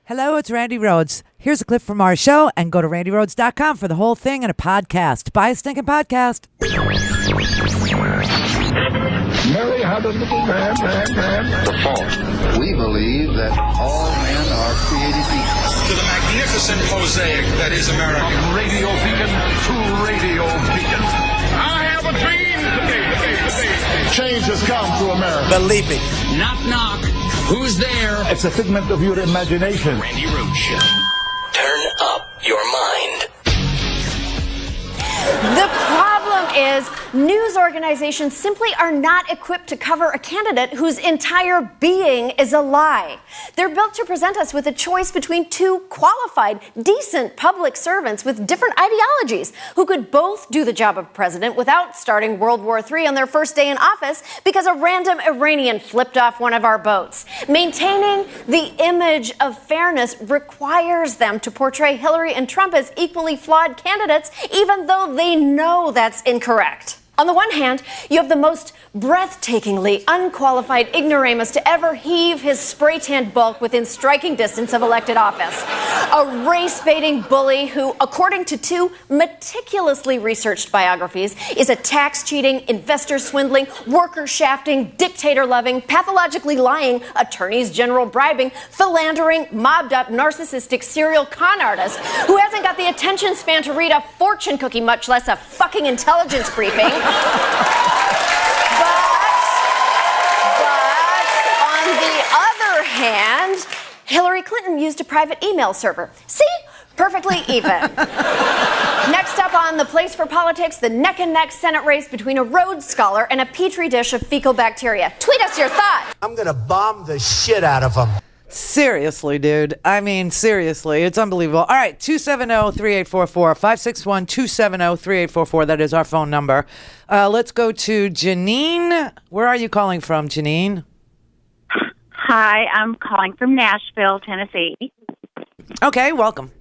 Hello, it's Randi Rhodes. Here's a clip from our show, and go to randirhodes.com for the whole thing and a podcast. Buy a stinking podcast. Mary had a little man. The fault. We believe that all men are created equal. To the magnificent mosaic that is America. From radio beacon to radio beacon. I have a dream today. Change has come to America. Believe me. Knock, knock. Who's there? It's a figment of your imagination. Randi Rhodes Show. Turn up your mind. The problem is news organizations simply are not equipped to cover a candidate whose entire being is a lie. They're built to present us with a choice between two qualified, decent public servants with different ideologies who could both do the job of president without starting World War III on their first day in office because a random Iranian flipped off one of our boats. Maintaining the image of fairness requires them to portray Hillary and Trump as equally flawed candidates, even though they know that's incorrect. On the one hand, you have the most breathtakingly unqualified ignoramus to ever heave his spray-tanned bulk within striking distance of elected office. A race-baiting bully who, according to two meticulously researched biographies, is a tax-cheating, investor-swindling, worker-shafting, dictator-loving, pathologically lying, attorneys general bribing, philandering, mobbed-up, narcissistic serial con artist who hasn't got the attention span to read a fortune cookie, much less a fucking intelligence briefing. But on the other hand, Hillary Clinton used a private email server. See? Perfectly even. Next up on the Place for Politics, the neck-and-neck Senate race between a Rhodes Scholar and a petri dish of fecal bacteria. Tweet us your thoughts. I'm going to bomb the shit out of them. Seriously, dude. I mean, seriously. It's unbelievable. All right, 270-3844, 561-270-3844. That is our phone number. Let's go to Janine. Where are you calling from, Janine? Hi, I'm calling from Nashville, Tennessee. Okay, welcome.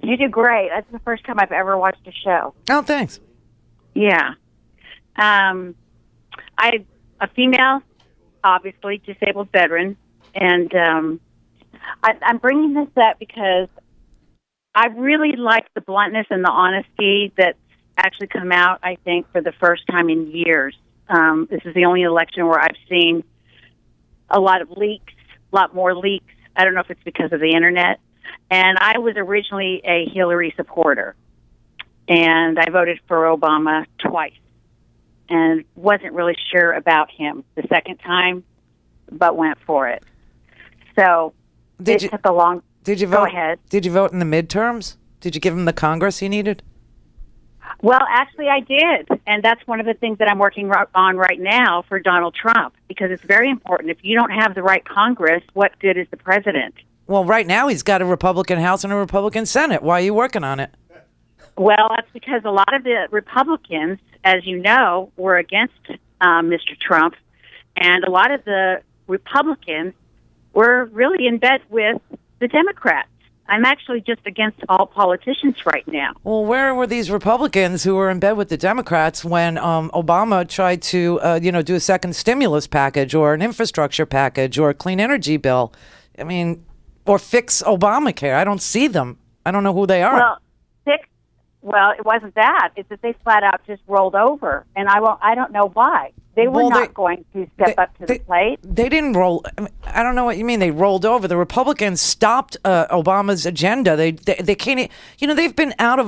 You do great. That's the first time I've ever watched a show. Oh, thanks. Yeah. I'm a female, obviously disabled veteran, and I'm bringing this up because I really like the bluntness and the honesty that's actually come out, I think, for the first time in years. This is the only election where I've seen a lot of leaks, a lot more leaks. I don't know if it's because of the internet. And I was originally a Hillary supporter, and I voted for Obama twice, and wasn't really sure about him the second time, but went for it. So it took a long. Did you vote? Go ahead. Did you vote in the midterms? Did you give him the Congress he needed? Well, actually, I did, and that's one of the things that I'm working on right now for Donald Trump, because it's very important. If you don't have the right Congress, what good is the president? Well, right now he's got a Republican House and a Republican Senate. Why are you working on it? Well, that's because a lot of the Republicans, as you know, were against Mr. Trump, and a lot of the Republicans were really in bed with the Democrats. I'm actually just against all politicians right now. Well, where were these Republicans who were in bed with the Democrats when Obama tried to, do a second stimulus package or an infrastructure package or a clean energy bill? I mean, or fix Obamacare. I don't see them. I don't know who they are. Well, it wasn't that. It's that they flat out just rolled over, and I don't know why. They were not going to step up to the plate. They didn't roll. I don't know what you mean. They rolled over. The Republicans stopped Obama's agenda. They can't. They've been out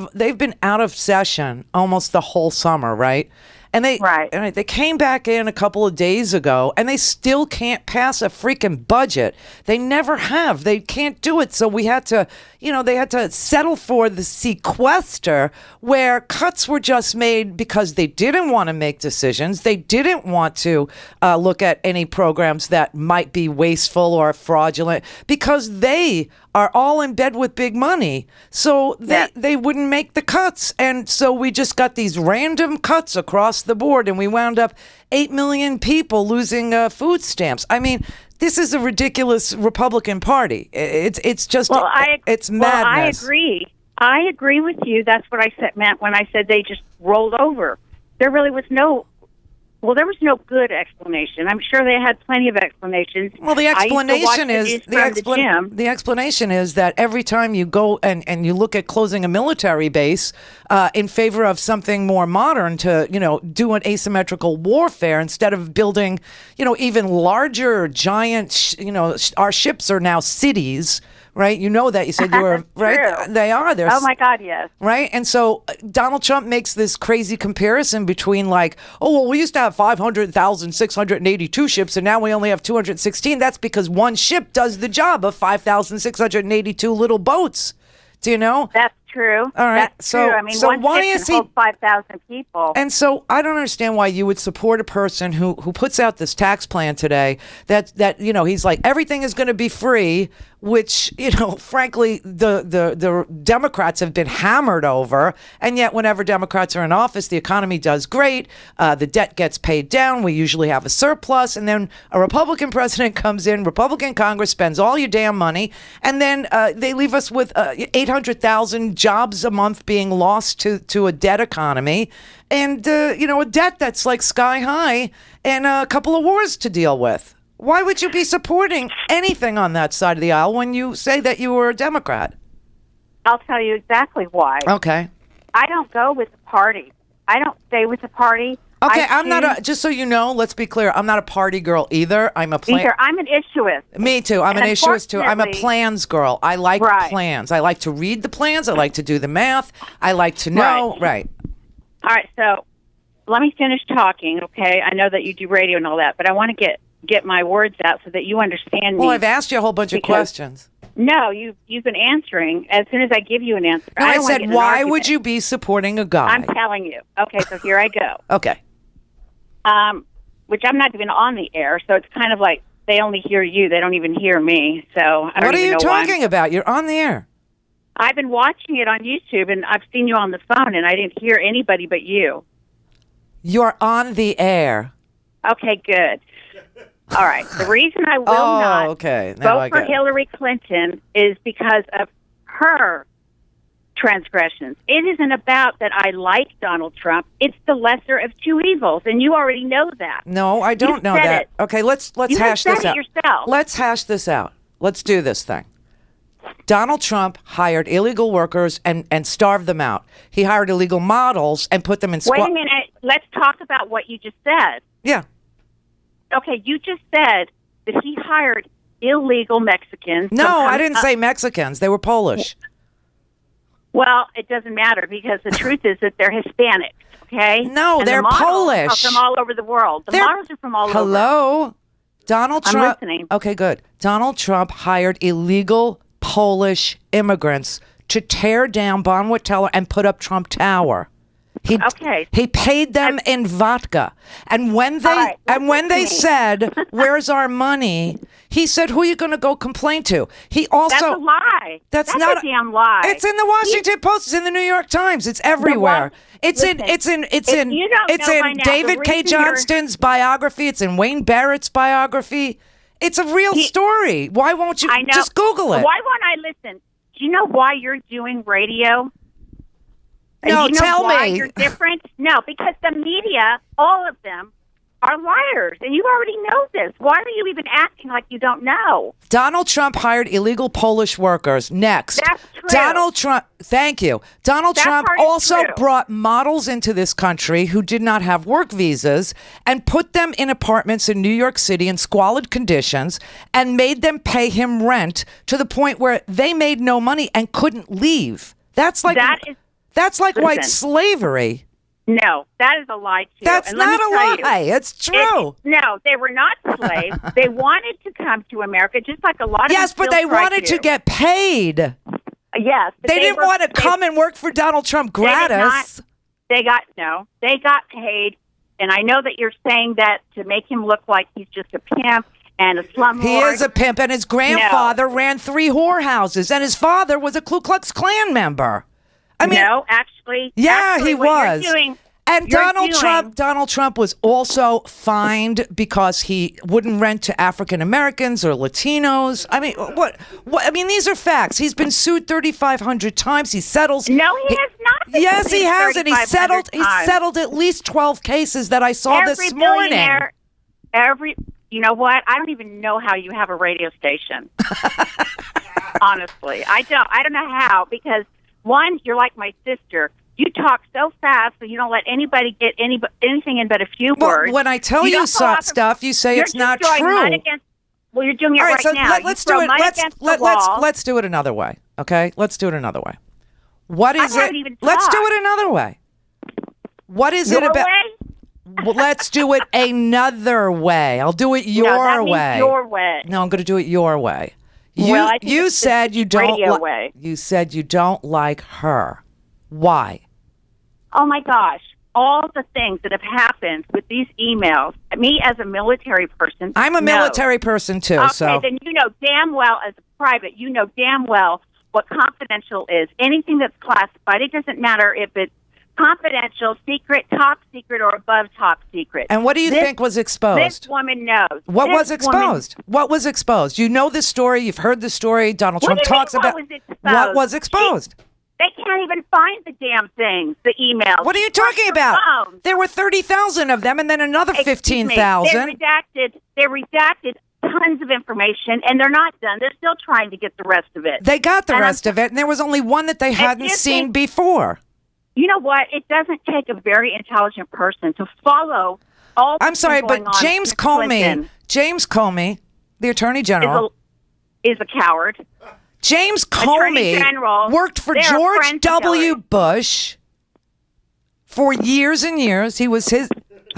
of session almost the whole summer, right? And they came back in a couple of days ago, and they still can't pass a freaking budget. They never have. They can't do it. So we had to, they had to settle for the sequester, where cuts were just made because they didn't want to make decisions. They didn't want to look at any programs that might be wasteful or fraudulent, because they are all in bed with big money. So they wouldn't make the cuts. And so we just got these random cuts across the board, and we wound up 8 million people losing food stamps. I mean, this is a ridiculous Republican Party. It's just, it's madness. Well, I agree. I agree with you. That's what I meant when I said they just rolled over. There really was no Well, there was no good explanation. I'm sure they had plenty of explanations. Well, the explanation is the explanation is that every time you go and you look at closing a military base in favor of something more modern to do an asymmetrical warfare instead of building even larger giant our ships are now cities. Right, you know that you said you were right. True. They are. Oh my God, yes. Right, and so Donald Trump makes this crazy comparison between we used to have 500,682 ships, and now we only have 216. That's because one ship does the job of 5,682 little boats. Do you know? That's true. All right. That's true. I mean, one why ship is can he hold 5,000 people? And so I don't understand why you would support a person who puts out this tax plan today that he's like everything is going to be free, which frankly the Democrats have been hammered over, and yet whenever Democrats are in office, the economy does great, the debt gets paid down, we usually have a surplus, and then a Republican president comes in, Republican Congress spends all your damn money, and then they leave us with 800,000 jobs a month being lost to a debt economy, and a debt that's like sky high, and a couple of wars to deal with. Why would you be supporting anything on that side of the aisle when you say that you were a Democrat? I'll tell you exactly why. Okay. I don't go with the party. I don't stay with the party. Okay, I'm not just so you know, let's be clear, I'm not a party girl either. I'm an issuist. Me too. I'm an issuist too. I'm a plans girl. I like plans. I like to read the plans. I like to do the math. I like to know. Right. All right, so let me finish talking, okay? I know that you do radio and all that, but I want to get my words out so that you understand me. Well, I've asked you a whole bunch of questions. No, you've been answering. As soon as I give you an answer, no, I said, why would you be supporting a guy? I'm telling you. Okay, so here I go. Okay. Which I'm not even on the air, so it's kind of like they only hear you. They don't even hear me. So what are you talking about? You're on the air. I've been watching it on YouTube, and I've seen you on the phone, and I didn't hear anybody but you. You're on the air. Okay, good. All right. The reason I will not vote for Hillary Clinton is because of her transgressions. It isn't about that I like Donald Trump. It's the lesser of two evils, and you already know that. No, I don't know that. Okay, let's hash this out. Yourself. Let's hash this out. Let's do this thing. Donald Trump hired illegal workers and starved them out. He hired illegal models and put them in Wait a minute. Let's talk about what you just said. Yeah. Okay, you just said that he hired illegal Mexicans. No, I didn't say Mexicans. They were Polish. Well, it doesn't matter because the truth is that they're Hispanic, okay? No, and they're the Polish. Are from all over the world. The models are from all over. Hello? Donald Trump. I'm listening. Okay, good. Donald Trump hired illegal Polish immigrants to tear down Bonwit Teller and put up Trump Tower. He paid them in vodka, and when they said, "Where's our money?" he said, "Who are you going to go complain to?" He also that's a lie. That's not a damn lie. It's in the Washington Post. It's in the New York Times. It's everywhere. It's in David K. Johnston's biography. It's in Wayne Barrett's biography. It's a real story. Why won't you just Google it? Why won't I listen? Do you know why you're doing radio? No, and tell why me. You're different? No, because the media, all of them, are liars, and you already know this. Why are you even acting like you don't know? Donald Trump hired illegal Polish workers. Next. That's true. Donald Trump, thank you. Donald Trump also brought models into this country who did not have work visas and put them in apartments in New York City in squalid conditions and made them pay him rent to the point where they made no money and couldn't leave. That's like white slavery. No, that is a lie, too. That's not a lie. It's true. No, they were not slaves. They wanted to come to America, just like a lot of Yes, but they wanted to get paid. Yes. They didn't want to come and work for Donald Trump gratis. They got paid. And I know that you're saying that to make him look like he's just a pimp and a slumlord. He is a pimp, and his grandfather ran 3 whorehouses, and his father was a Ku Klux Klan member. I mean, no, actually. Yeah, he was. And Donald Trump was also fined because he wouldn't rent to African Americans or Latinos. I mean, what? I mean, these are facts. He's been sued 3,500 times. He settles. No, he has not Yes, he has, and he 3,500 settled. He times. settled at least 12 cases that I saw Every this morning. billionaire, you know what? I don't even know how you have a radio station. Honestly, I don't know how, because one, you're like my sister. You talk so fast, so you don't let anybody get anything in but a few words. When I tell you stuff, you say it's not true. Well, you're doing it right now. Let's do it. Let's do it another way. Okay, let's do it another way. What is it? Let's do it another way. What is it about? Well, let's do it another way. I'll do it your way. Your way. No, I'm going to do it your way. You said you don't. You said you don't like her. Why? Oh my gosh! All the things that have happened with these emails. Me as a military person. I'm a military person too. Okay, so then you know damn well as a private. You know damn well what confidential is. Anything that's classified. It doesn't matter if it's confidential, secret, top secret, or above top secret. And what do you think was exposed? This woman knows. What was exposed? What was exposed? You know this story. You've heard this story. Donald Trump talks about. What was exposed? They can't even find the damn things, the emails. What are you talking about? There were 30,000 of them, and then another 15,000. They redacted tons of information, and they're not done. They're still trying to get the rest of it. They got the rest of it, and there was only one that they hadn't seen before. You know what? It doesn't take a very intelligent person to follow all. I'm sorry, but James Comey, the Attorney General, is a coward. James Comey worked for George W. Bush for years and years. He was his.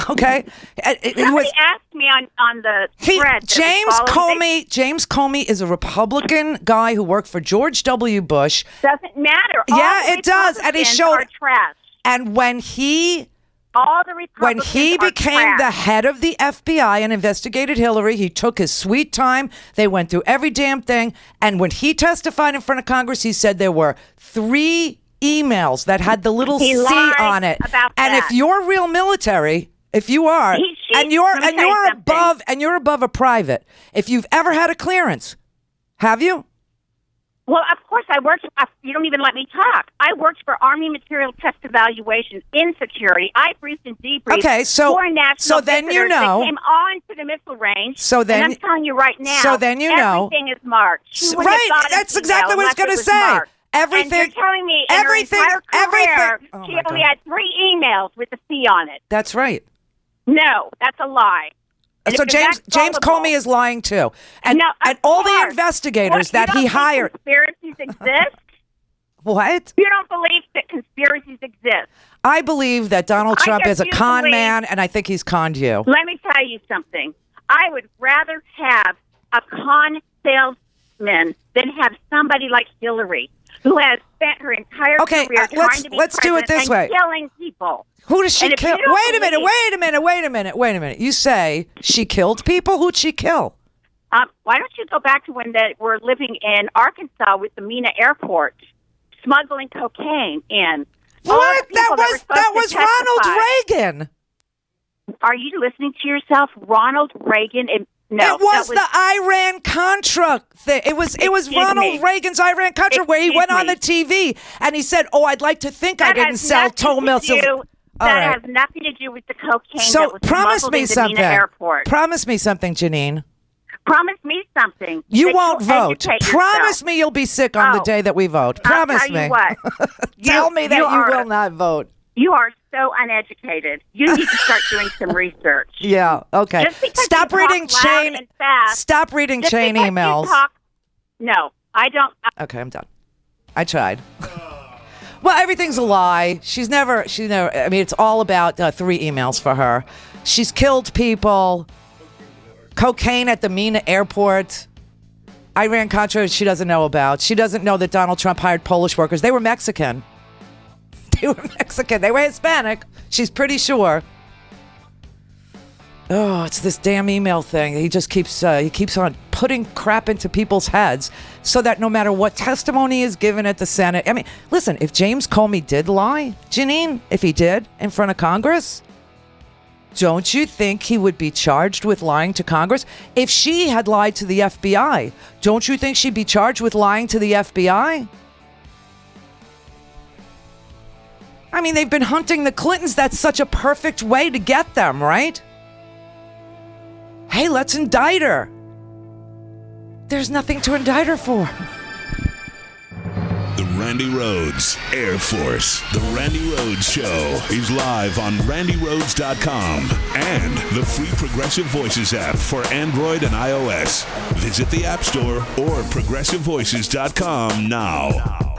Okay, somebody asked me on the thread. James Comey is a Republican guy who worked for George W. Bush. Doesn't matter. Yeah, it does. And he showed. Trash. And when he became trash. the head of the FBI and investigated Hillary, he took his sweet time. They went through every damn thing. And when he testified in front of Congress, he said there were 3 emails that had the little C on it. And if you're real military, if you are, and you're above a private, if you've ever had a clearance, have you? Well, of course, I worked. You don't even let me talk. I worked for Army Material Test Evaluation in security. I briefed and debriefed. Okay, so then you know. They came on to the missile range. So then, and I'm telling you right now. So then you know. Everything is marked. Right, that's exactly what I was going to say. Everything. And you're telling me in her entire career, she only had 3 emails with a C on it. That's right. No, that's a lie. And so James Comey is lying too, and all the investigators that he hired. Conspiracies exist. What? You don't believe that conspiracies exist? I believe that Donald Trump is a con man, and I think he's conned you. Let me tell you something. I would rather have a con salesman than have somebody like Hillary, who has spent her entire career trying to be let's do it this way. Killing people. Who does she kill? Wait a minute. You say she killed people? Who'd she kill? Why don't you go back to when they were living in Arkansas with the Mena Airport, smuggling cocaine in? What? That was Ronald Reagan. Are you listening to yourself? Ronald Reagan? No, it was the Iran-Contra thing. It was Ronald Reagan's Iran-Contra where he went on the TV and he said, "Oh, I'd like to think I didn't sell toe milk." That has nothing to do with the cocaine. So that was promise me something. Airport. Promise me something, Janine. Promise me something. You won't vote. Promise me you'll be sick on the day that we vote. Promise me. I'll tell you what. Tell me that you will not vote. You are so uneducated. You need to start doing some research. Yeah. Okay. Stop reading chain emails. No, I don't. Okay, I'm done. I tried. Well, everything's a lie. She's never. I mean, it's all about 3 emails for her. She's killed people. Cocaine at the Mena Airport. Iran-Contra she doesn't know about. She doesn't know that Donald Trump hired Polish workers. They were Mexican. They were Hispanic. She's pretty sure. Oh, it's this damn email thing. He just keeps on putting crap into people's heads so that no matter what testimony is given at the Senate. I mean, listen, if James Comey did lie, Janine, if he did in front of Congress, don't you think he would be charged with lying to Congress? If she had lied to the FBI, don't you think she'd be charged with lying to the FBI? I mean, they've been hunting the Clintons. That's such a perfect way to get them, right? Hey, let's indict her. There's nothing to indict her for. The Randi Rhodes Air Force. The Randi Rhodes Show is live on RandiRhodes.com and the free Progressive Voices app for Android and iOS. Visit the App Store or ProgressiveVoices.com now.